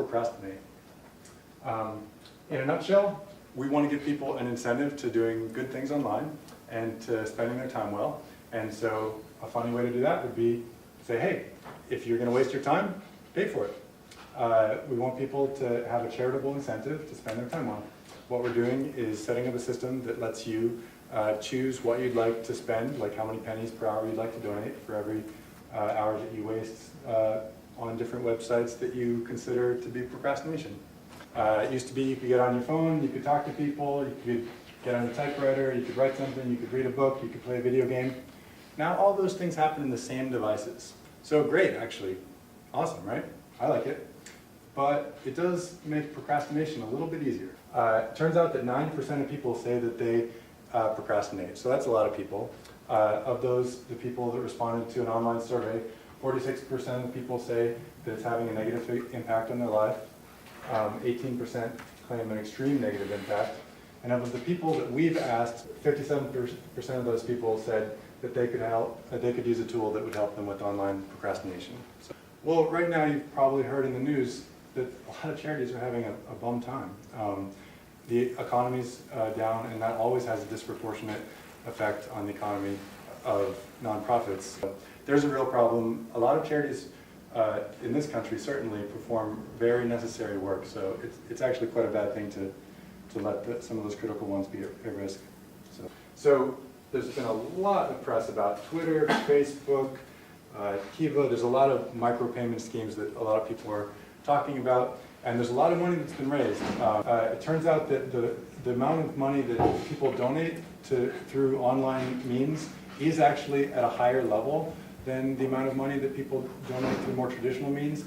procrastinate? In a nutshell, we want to give people an incentive to doing good things online and to spending their time well. And so a funny way to do that would be say, hey, if you're going to waste your time, pay for it. We want people to have a charitable incentive to spend their time well. What we're doing is setting up a system that lets you choose what you'd like to spend, like how many pennies per hour you'd like to donate for every hour that you waste on different websites that you consider to be procrastination. It used to be you could get on your phone, you could talk to people, you could get on a typewriter, you could write something, you could read a book, you could play a video game. Now all those things happen in the same devices. So great, actually. Awesome, right? I like it. But it does make procrastination a little bit easier. It turns out that 9% of people say that they procrastinate. So that's a lot of people. Of those, the people that responded to an online survey, 46% of the people say that it's having a negative impact on their life. 18% claim an extreme negative impact. And of the people that we've asked, 57% of those people said that they could use a tool that would help them with online procrastination. So, well, right now you've probably heard in the news that a lot of charities are having a bum time. The economy's down, and that always has a disproportionate effect on the economy of nonprofits. There's a real problem. A lot of charities in this country certainly perform very necessary work, so it's actually quite a bad thing to let some of those critical ones be at risk. So there's been a lot of press about Twitter, Facebook, Kiva. There's a lot of micropayment schemes that a lot of people are talking about, and there's a lot of money that's been raised. It turns out that the amount of money that people donate through online means is actually at a higher level than the amount of money that people donate through more traditional means.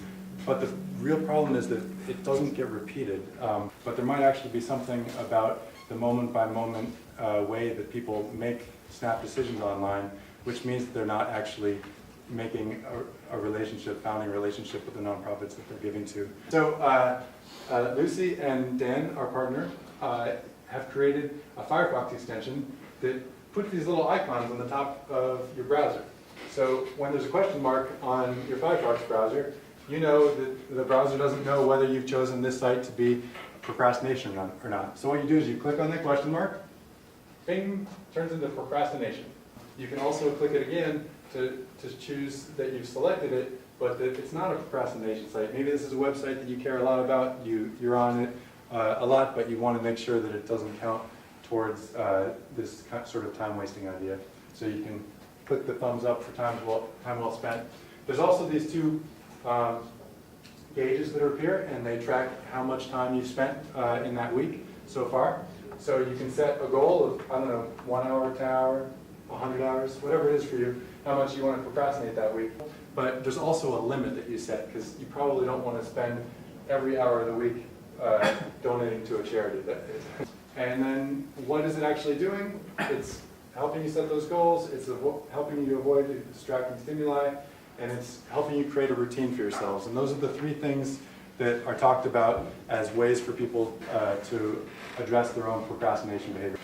But the real problem is that it doesn't get repeated. But there might actually be something about the moment-by-moment way that people make snap decisions online, which means that they're not actually making a relationship, founding a relationship with the nonprofits that they're giving to. So Lucy and Dan, our partner, have created a Firefox extension that puts these little icons on the top of your browser. So when there's a question mark on your Firefox browser, you know that the browser doesn't know whether you've chosen this site to be procrastination or not. So what you do is you click on that question mark, bing, turns into procrastination. You can also click it again to choose that you've selected it, but that it's not a procrastination site. Maybe this is a website that you care a lot about, you're on it a lot, but you want to make sure that it doesn't count towards this sort of time-wasting idea. So you can click the thumbs up for time well spent. There's also these two gauges that are up here, and they track how much time you've spent in that week so far. So you can set a goal of, I don't know, 1 hour, 10 hours, 100 hours, whatever it is for you, how much you want to procrastinate that week. But there's also a limit that you set, because you probably don't want to spend every hour of the week donating to a charity. And then what is it actually doing? It's helping you set those goals, it's helping you to avoid distracting stimuli, and it's helping you create a routine for yourselves. And those are the three things that are talked about as ways for people to address their own procrastination behavior.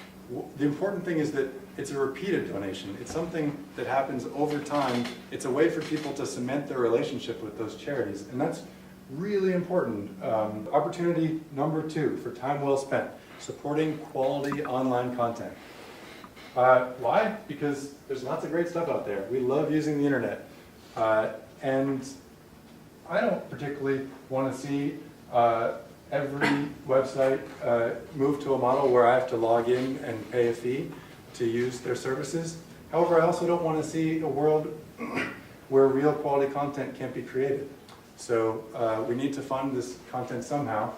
The important thing is that it's a repeated donation. It's something that happens over time. It's a way for people to cement their relationship with those charities, and that's really important. Opportunity number 2 for time well spent, supporting quality online content. Why? Because there's lots of great stuff out there. We love using the internet. And I don't particularly want to see every website move to a model where I have to log in and pay a fee to use their services. However, I also don't want to see a world where real quality content can't be created. So we need to fund this content somehow.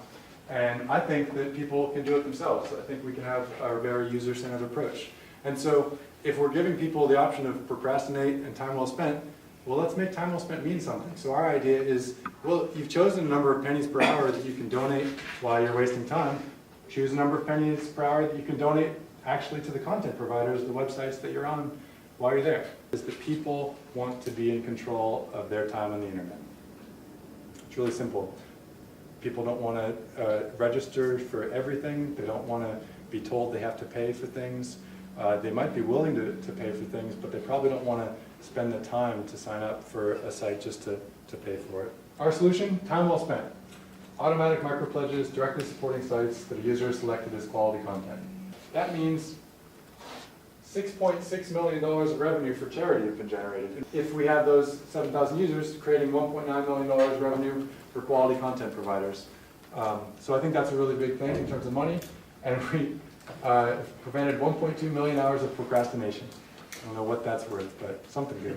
And I think that people can do it themselves. I think we can have a very user-centered approach. And so if we're giving people the option of procrastinate and time well spent, well, let's make time well spent mean something. So our idea is, well, you've chosen a number of pennies per hour that you can donate while you're wasting time. Choose a number of pennies per hour that you can donate actually to the content providers, the websites that you're on while you're there. Is that people want to be in control of their time on the internet. It's really simple. People don't want to register for everything. They don't want to be told they have to pay for things. They might be willing to pay for things, but they probably don't want to spend the time to sign up for a site just to pay for it. Our solution, time well spent. automatic micro pledges directly supporting sites that a user has selected as quality content. That means $6.6 million of revenue for charity have been generated. If we have those 7,000 users, creating $1.9 million revenue for quality content providers. So I think that's a really big thing in terms of money, and we prevented 1.2 million hours of procrastination. I don't know what that's worth, but something good.